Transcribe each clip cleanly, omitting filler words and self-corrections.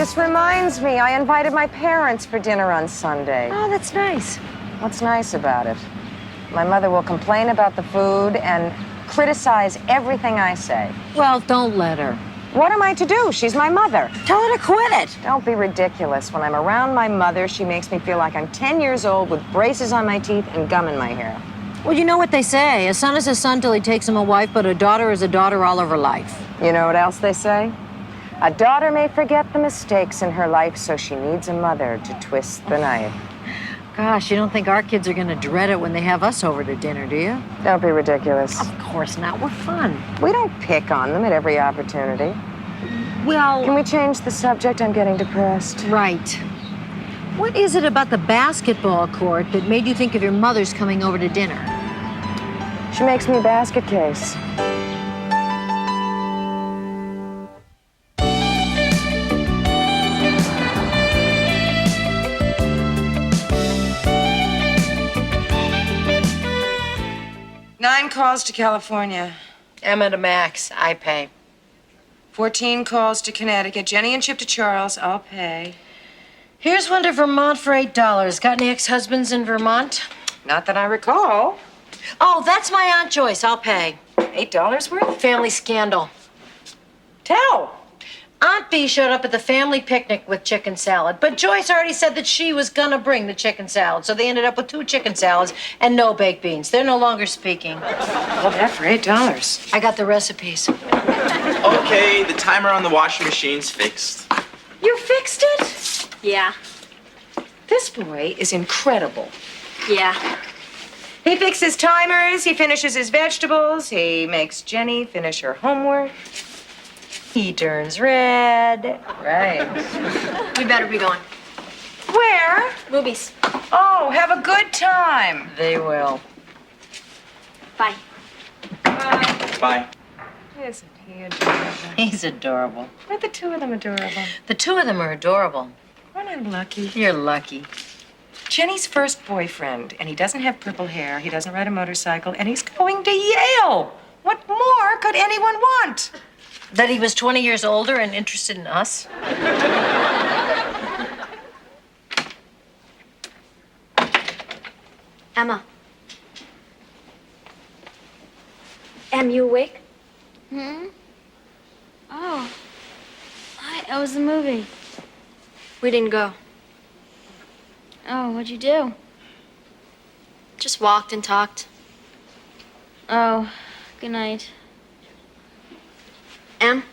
this reminds me, I invited my parents for dinner on Sunday. Oh, that's nice. What's nice about it? My mother will complain about the food and criticize everything I say. Well, don't let her. What am I to do? She's my mother. Tell her to quit it. Don't be ridiculous. When I'm around my mother, she makes me feel like I'm 10 years old with braces on my teeth and gum in my hair. Well, you know what they say. A son is a son till he takes him a wife, but a daughter is a daughter all of her life. You know what else they say? A daughter may forget the mistakes in her life, so she needs a mother to twist the knife. Gosh, you don't think our kids are going to dread it when they have us over to dinner, do you? Don't be ridiculous. Of course not. We're fun. We don't pick on them at every opportunity. Well... Can we change the subject? I'm getting depressed. Right. What is it about the basketball court that made you think of your mother's coming over to dinner? She makes me a basket case. Nine calls to California. Emma to Max. I pay. 14 calls to Connecticut. Jenny and Chip to Charles. I'll pay. Here's one to Vermont for $8. Got any ex-husbands in Vermont? Not that I recall. Oh, that's my Aunt Joyce. I'll pay. $8 worth? Family scandal. Tell. Aunt B showed up at the family picnic with chicken salad, but Joyce already said that she was gonna bring the chicken salad, so they ended up with 2 chicken salads and no baked beans. They're no longer speaking. All that for $8. I got the recipes. Okay, the timer on the washing machine's fixed. You fixed it? Yeah. This boy is incredible. Yeah. He fixes timers, he finishes his vegetables, he makes Jenny finish her homework. He turns red. Right. We better be going. Where? Movies. Oh, have a good time. They will. Bye. Bye. Bye. Isn't he adorable? He's adorable. Aren't the two of them adorable? The two of them are adorable. Aren't I lucky? You're lucky. Jenny's first boyfriend, and he doesn't have purple hair, he doesn't ride a motorcycle, and he's going to Yale. What more could anyone want? That he was 20 years older and interested in us? Emma. Em, you awake? Oh. It was the movie. We didn't go. Oh, what'd you do? Just walked and talked. Oh, good night. Em,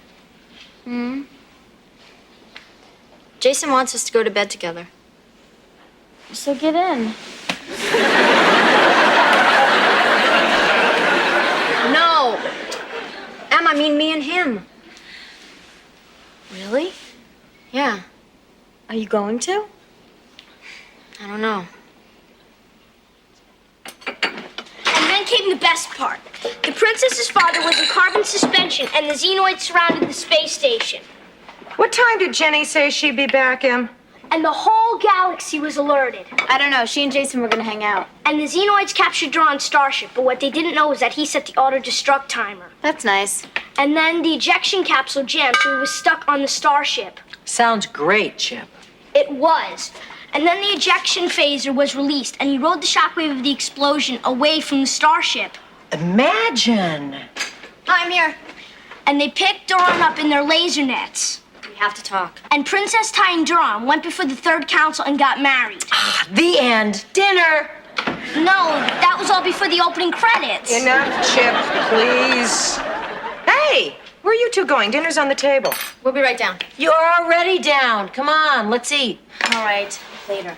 Jason wants us to go to bed together. So get in. No. Em, I mean me and him. Really? Yeah. Are you going to? I don't know. And then came the best part. The princess's father was in carbon suspension, and the xenoids surrounded the space station. What time did Jenny say she'd be back, Em? And the whole galaxy was alerted. I don't know. She and Jason were gonna hang out. And the xenoids captured Duran's starship, but what they didn't know was that he set the auto-destruct timer. That's nice. And then the ejection capsule jammed, so he was stuck on the starship. Sounds great, Chip. It was. And then the ejection phaser was released, and he rode the shockwave of the explosion away from the starship. Imagine. I'm here. And they picked Duran up in their laser nets. We have to talk. And Princess Ty and Duran went before the third council and got married. The end. Dinner. No, that was all before the opening credits. Enough, Chip, please. Hey, where are you two going? Dinner's on the table. We'll be right down. You're already down. Come on, let's eat. All right, later.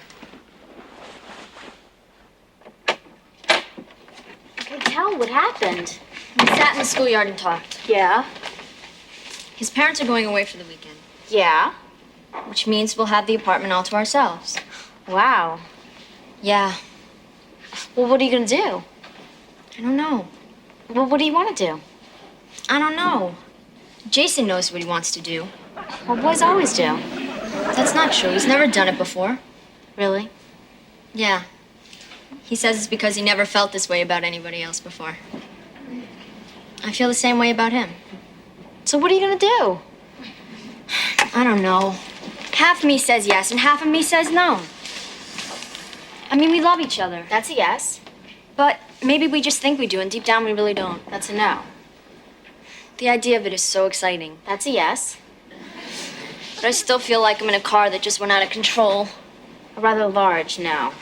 Okay, tell what happened. We sat in the schoolyard and talked. Yeah. His parents are going away for the weekend, Yeah. which means we'll have the apartment all to ourselves. Wow. Yeah. Well, what are you gonna do? I don't know. Well, what do you want to do? I don't know. Jason knows what he wants to do. Well, boys always do. That's not true. He's never done it before. Really? Yeah. He says it's because he never felt this way about anybody else before. I feel the same way about him. So what are you gonna do? I don't know. Half of me says yes, and half of me says no. I mean, we love each other. That's a yes. But maybe we just think we do, and deep down we really don't. That's a no. The idea of it is so exciting. That's a yes. But I still feel like I'm in a car that just went out of control. A rather large no.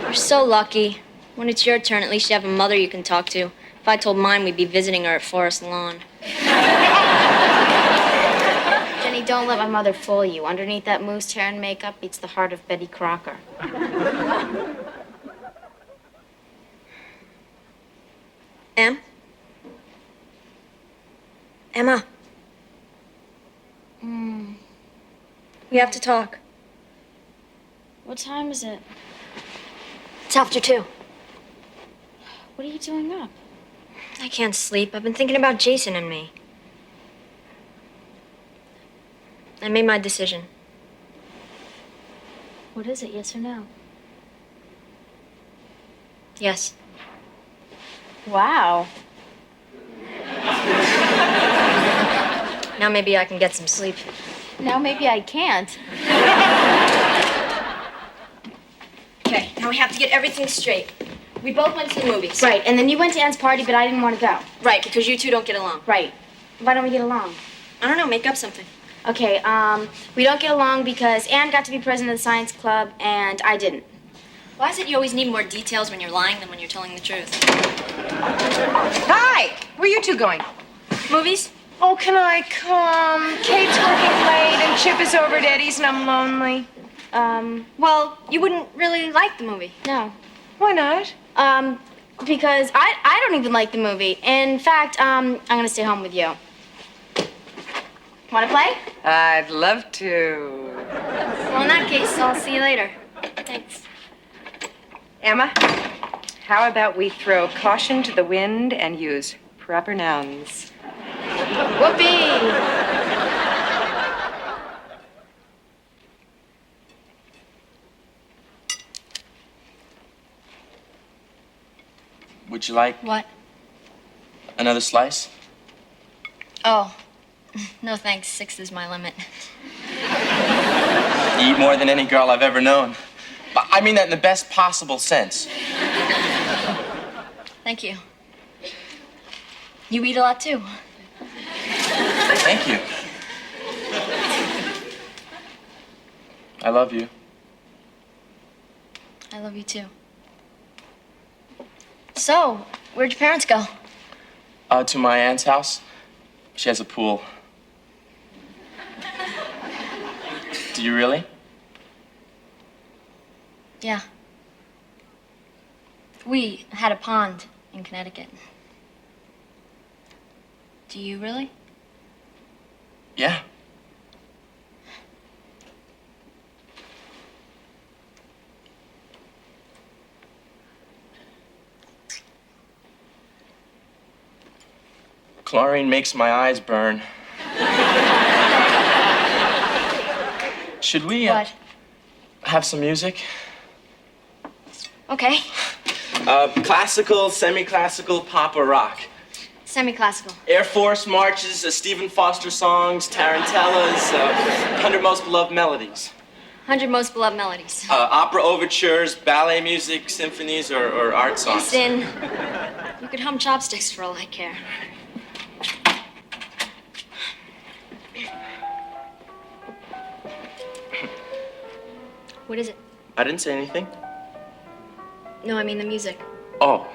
You're so lucky. When it's your turn, at least you have a mother you can talk to. If I told mine, we'd be visiting her at Forest Lawn. Jenny, don't let my mother fool you. Underneath that mousse hair and makeup beats the heart of Betty Crocker. Em? Emma. We have to talk. What time is it? It's after 2. What are you doing up? I can't sleep. I've been thinking about Jason and me. I made my decision. What is it, yes or no? Yes. Wow. Now maybe I can get some sleep. Now maybe I can't. Okay, now we have to get everything straight. We both went to the movies. Right, and then you went to Anne's party, but I didn't want to go. Right, because you two don't get along. Right. Why don't we get along? I don't know, make up something. Okay, we don't get along because Anne got to be president of the science club and I didn't. Why is it you always need more details when you're lying than when you're telling the truth? Hi! Where are you two going? Movies? Oh, can I come? Kate's working late and Chip is over at Eddie's and I'm lonely. Well, you wouldn't really like the movie. No. Why not? Because I don't even like the movie. In fact, I'm gonna stay home with you. Wanna play? I'd love to. Well, in that case, I'll see you later. Thanks. Emma, how about we throw caution to the wind and use proper nouns? Whoopee! Would you like What? another slice? Oh, no thanks. 6 is my limit. You eat more than any girl I've ever known. I mean that in the best possible sense. Thank you. You eat a lot too. Thank you. I love you. I love you too. So, where'd your parents go? To my aunt's house. She has a pool. Do you really? Yeah. We had a pond in Connecticut. Do you really? Yeah. Chlorine makes my eyes burn. Should we What? have some music? Okay. Classical, semi-classical, pop, or rock? Semi-classical. Air Force marches, Stephen Foster songs, tarantellas, 100 Most Beloved Melodies. 100 Most Beloved Melodies. Opera overtures, ballet music, symphonies, or art songs. Listen, you could hum chopsticks for all I care. What is it? I didn't say anything. No, I mean the music. Oh,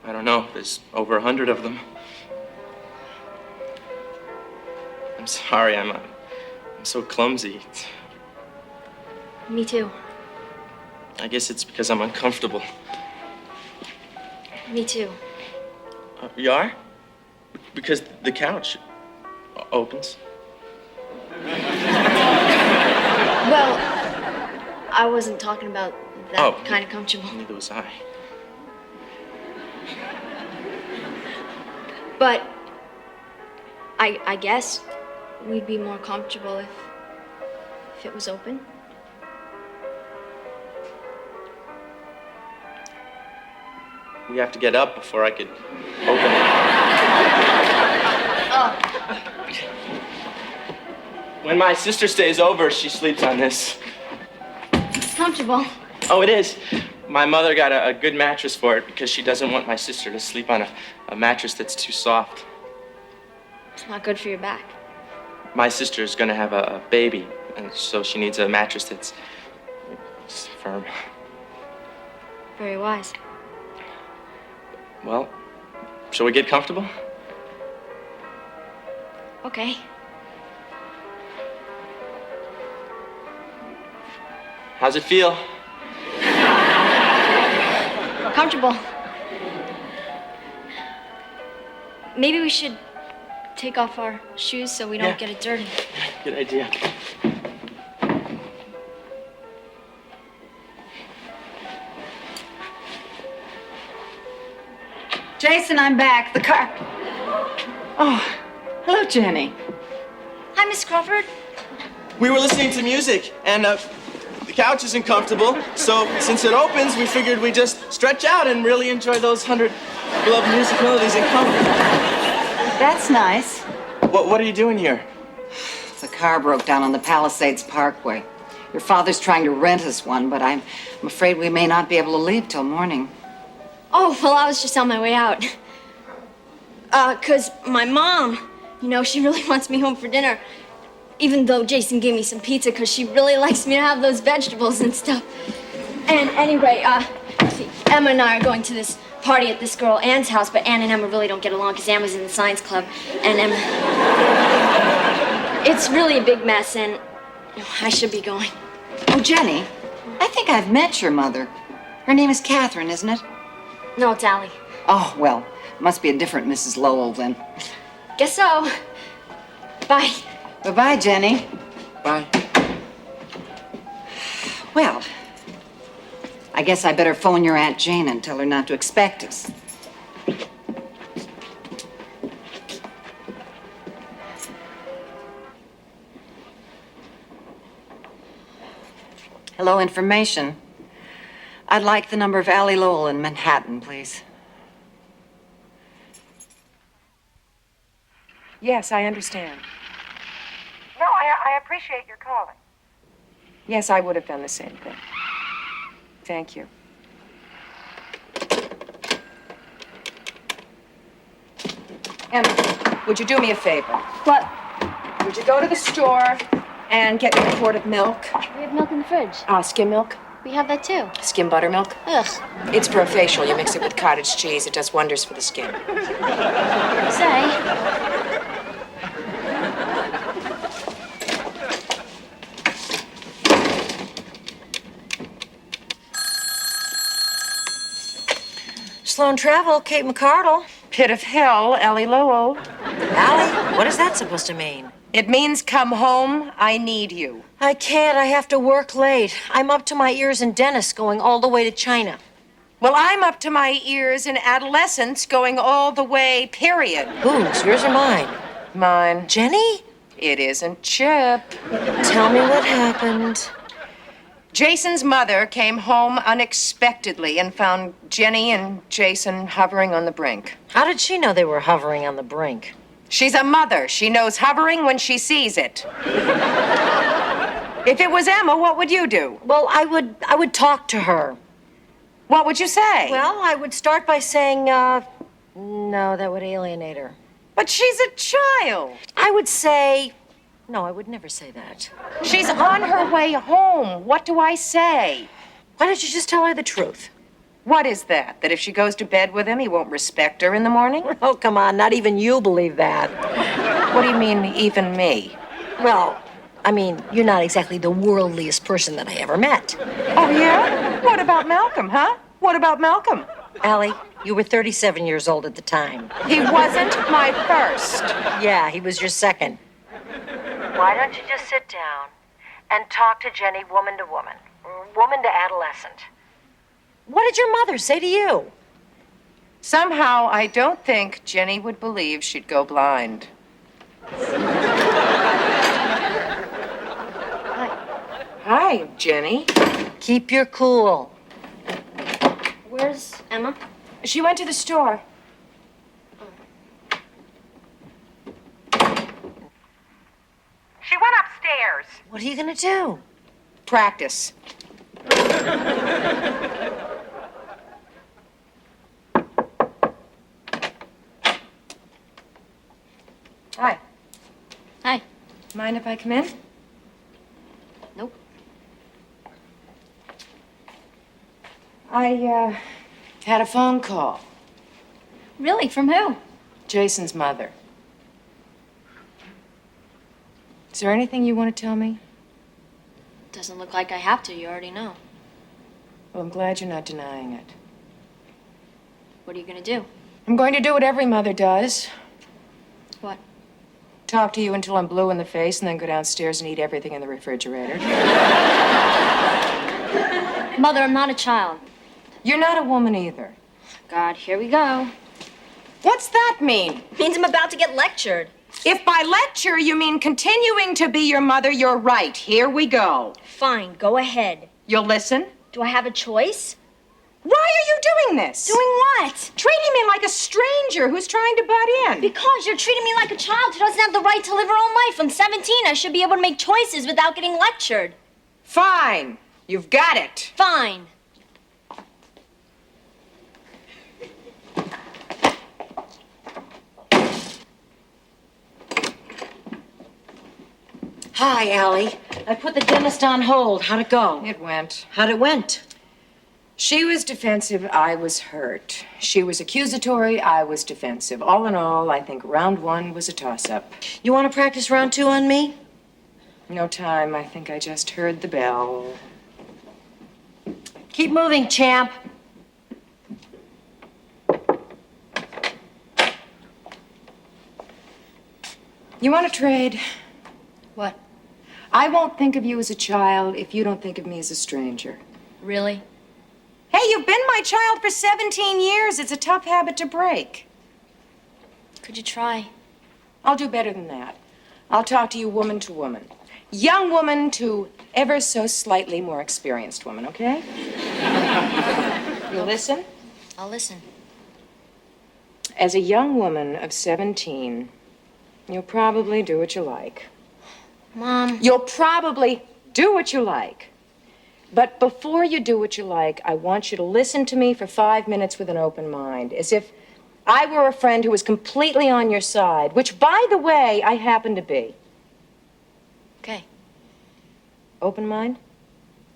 I don't know. There's over 100 of them. I'm sorry. I'm so clumsy. Me too. I guess it's because I'm uncomfortable. Me too. You are? Because the couch opens. Well, I wasn't talking about that Oh. kind of comfortable. Neither was I. But I guess we'd be more comfortable if it was open. We have to get up before I could open it. When my sister stays over, she sleeps on this. It's comfortable. Oh, it is. My mother got a good mattress for it because she doesn't want my sister to sleep on a mattress that's too soft. It's not good for your back. My sister's gonna have a baby, and so she needs a mattress that's firm. Very wise. Well, shall we get comfortable? Okay. How's it feel? Comfortable. Maybe we should take off our shoes so we don't Yeah. get it dirty. Good idea. Jason, I'm back. The car. Oh, hello, Jenny. Hi, Miss Crawford. We were listening to music, and the couch isn't comfortable, so since it opens, we figured we'd just stretch out and really enjoy those 100 beloved music melodies in comfort. That's nice. What are you doing here? The car broke down on the Palisades Parkway. Your father's trying to rent us one, but I'm afraid we may not be able to leave till morning. Oh, well, I was just on my way out. 'Cause my mom, she really wants me home for dinner. Even though Jason gave me some pizza, 'cause she really likes me to have those vegetables and stuff. And anyway, see, Emma and I are going to this party at this girl Anne's house, but Anne and Emma really don't get along 'cause Emma's in the science club, and Emma... It's really a big mess, and I should be going. Oh, Jenny, I think I've met your mother. Her name is Catherine, isn't it? No, it's Allie. Oh, well, must be a different Mrs. Lowell then. Guess so. Bye. Bye-bye, Jenny. Bye. Well, I guess I better phone your Aunt Jane and tell her not to expect us. Hello, information. I'd like the number of Allie Lowell in Manhattan, please. Yes, I understand. No, I appreciate your calling. Yes, I would have done the same thing. Thank you. Emma, would you do me a favor? What? Would you go to the store and get me a quart of milk? We have milk in the fridge. Skim milk? We have that too. Skim buttermilk? Ugh. It's for a facial. You mix it with cottage cheese. It does wonders for the skin. Say. Sloan Travel, Kate McCardle. Pit of hell, Ellie Lowell. Allie, what is that supposed to mean? It means come home. I need you. I can't. I have to work late. I'm up to my ears in dentists going all the way to China. Well, I'm up to my ears in adolescence going all the way, period. Whose? Yours or mine? Mine. Jenny? It isn't Chip. Tell me what happened. Jason's mother came home unexpectedly and found Jenny and Jason hovering on the brink. How did she know they were hovering on the brink? She's a mother. She knows hovering when she sees it. If it was Emma, what would you do? Well, I would talk to her. What would you say? Well, I would start by saying, no, that would alienate her. But she's a child. I would say, no, I would never say that. She's on her way home. What do I say? Why don't you just tell her the truth? What is that? That if she goes to bed with him, he won't respect her in the morning? Oh, come on, not even you believe that. What do you mean, even me? Well, I mean, you're not exactly the worldliest person that I ever met. Oh, yeah? What about Malcolm, huh? What about Malcolm? Allie, you were 37 years old at the time. He wasn't my first. Yeah, he was your second. Why don't you just sit down and talk to Jenny woman to woman, woman to adolescent? What did your mother say to you? Somehow, I don't think Jenny would believe she'd go blind. Hi, Jenny. Keep your cool. Where's Emma? She went to the store. She went upstairs. hours. What are you gonna do? Practice. Hi. Hi. Mind if I come in? Nope. I had a phone call. Really? From who? Jason's mother. Is there anything you want to tell me? Doesn't look like I have to. You already know. Well, I'm glad you're not denying it. What are you gonna do? I'm going to do what every mother does. What? Talk to you until I'm blue in the face and then go downstairs and eat everything in the refrigerator. Mother, I'm not a child. You're not a woman either. God, here we go. What's that mean? Means I'm about to get lectured. If by lecture you mean continuing to be your mother, you're right. Here we go. Fine, go ahead. You'll listen? Do I have a choice? Why are you doing this? Doing what? Treating me like a stranger who's trying to butt in. Because you're treating me like a child who doesn't have the right to live her own life. I'm 17. I should be able to make choices without getting lectured. Fine. You've got it. Fine. Hi, Allie. I put the dentist on hold. How'd it go? It went. How'd it went? She was defensive, I was hurt. She was accusatory, I was defensive. All in all, I think round one was a toss-up. You want to practice round 2 on me? No time, I think I just heard the bell. Keep moving, champ. You want to trade? What? I won't think of you as a child if you don't think of me as a stranger. Really? Hey, you've been my child for 17 years. It's a tough habit to break. Could you try? I'll do better than that. I'll talk to you woman to woman. Young woman to ever so slightly more experienced woman, okay? You listen? I'll listen. As a young woman of 17, you'll probably do what you like. Mom. You'll probably do what you like. But before you do what you like, I want you to listen to me for 5 minutes with an open mind, as if I were a friend who was completely on your side, which, by the way, I happen to be. Okay. Open mind?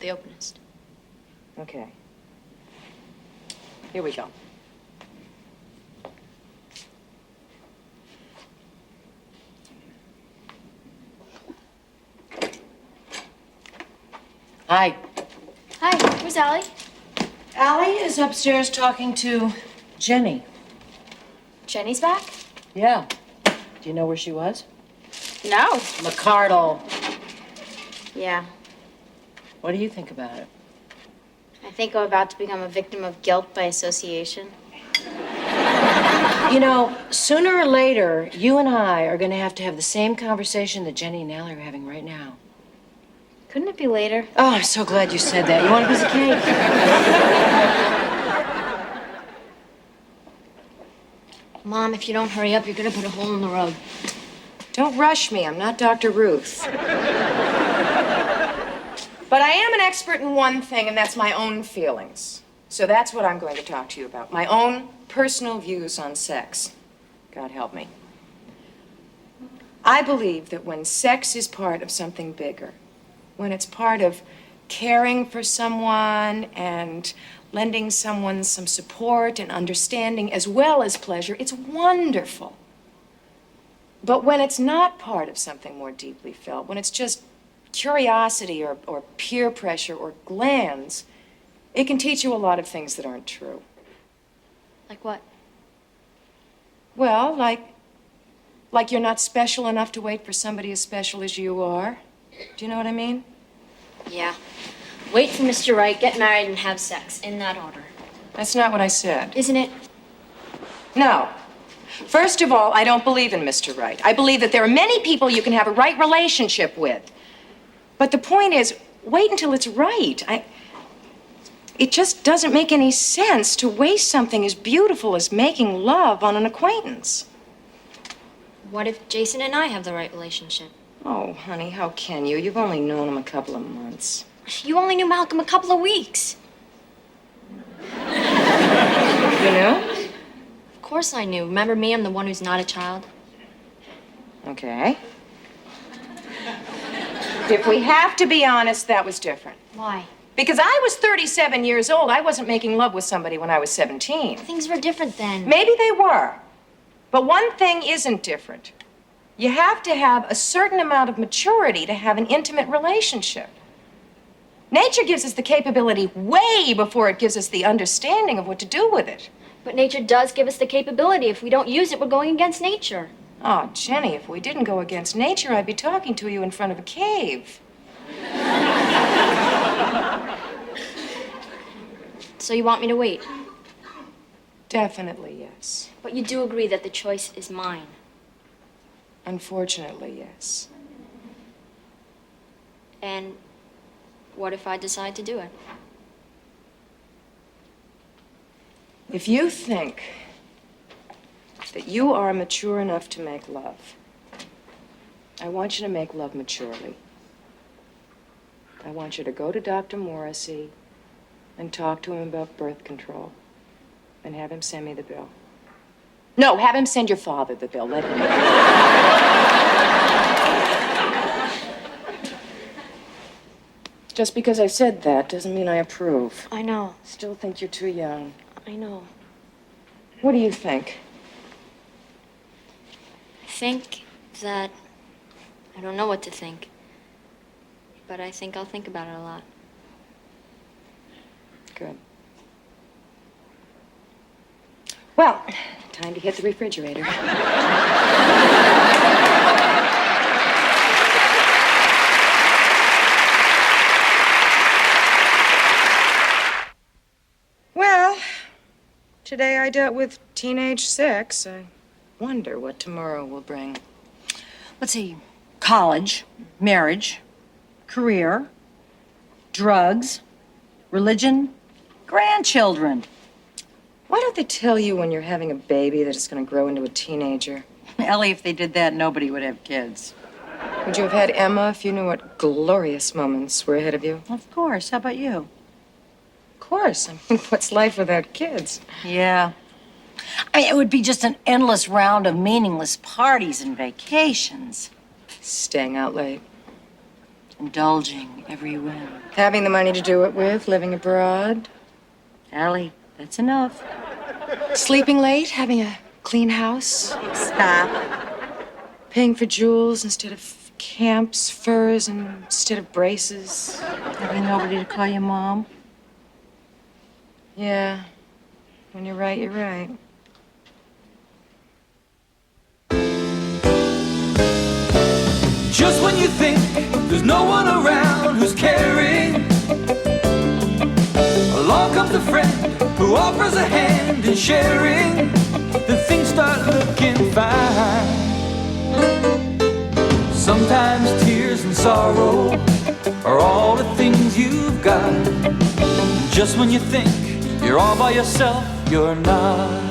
The openest. Okay. Here we go. Hi. Hi, where's Allie? Allie is upstairs talking to Jenny. Jenny's back? Yeah. Do you know where she was? No. McCardle. Yeah. What do you think about it? I think I'm about to become a victim of guilt by association. You know, sooner or later, you and I are going to have the same conversation that Jenny and Allie are having right now. Couldn't it be later? Oh, I'm so glad you said that. You want a piece of cake? Mom, if you don't hurry up, you're gonna put a hole in the road. Don't rush me. I'm not Dr. Ruth. But I am an expert in one thing, and that's my own feelings. So that's what I'm going to talk to you about. My own personal views on sex. God help me. I believe that when sex is part of something bigger, when it's part of caring for someone and lending someone some support and understanding as well as pleasure, it's wonderful. But when it's not part of something more deeply felt, when it's just curiosity or peer pressure or glands, it can teach you a lot of things that aren't true. Like what? Well, like you're not special enough to wait for somebody as special as you are. Do you know what I mean? Yeah. Wait for Mr. Right, get married, and have sex. In that order. That's not what I said. Isn't it? No. First of all, I don't believe in Mr. Right. I believe that there are many people you can have a right relationship with. But the point is, wait until it's right. It just doesn't make any sense to waste something as beautiful as making love on an acquaintance. What if Jason and I have the right relationship? Oh, honey, how can you? You've only known him a couple of months. You only knew Malcolm a couple of weeks. You know? Of course I knew. Remember me? I'm the one who's not a child. Okay. If we have to be honest, that was different. Why? Because I was 37 years old. I wasn't making love with somebody when I was 17. Things were different then. Maybe they were. But one thing isn't different. You have to have a certain amount of maturity to have an intimate relationship. Nature gives us the capability way before it gives us the understanding of what to do with it. But nature does give us the capability. If we don't use it, we're going against nature. Oh, Jenny, if we didn't go against nature, I'd be talking to you in front of a cave. So you want me to wait? Definitely, yes. But you do agree that the choice is mine. Unfortunately, yes. And what if I decide to do it? If you think that you are mature enough to make love, I want you to make love maturely. I want you to go to Dr. Morrissey and talk to him about birth control and have him send me the bill. No, have him send your father the bill. Let him know. Just because I said that doesn't mean I approve. I know. Still think you're too young. I know. What do you think? I think that I don't know what to think. But I think I'll think about it a lot. Good. Well, time to hit the refrigerator. Well, today I dealt with teenage sex. I wonder what tomorrow will bring. Let's see, college, marriage, career, drugs, religion, grandchildren. Why don't they tell you when you're having a baby that it's going to grow into a teenager? Ellie, if they did that, nobody would have kids. Would you have had Emma if you knew what glorious moments were ahead of you? Of course. How about you? Of course. I mean, what's life without kids? Yeah. I mean, it would be just an endless round of meaningless parties and vacations. Staying out late. Indulging every whim. Having the money to do it with, living abroad. Allie, that's enough. Sleeping late, having a clean house. Stop. Paying for jewels instead of camps, furs instead of braces. Having nobody to call you Mom. Yeah. When you're right, you're right. Just when you think there's no one around who's caring, along comes a friend who offers a hand in sharing. Then things start looking fine. Sometimes tears and sorrow are all the things you've got. Just when you think you're all by yourself, you're not.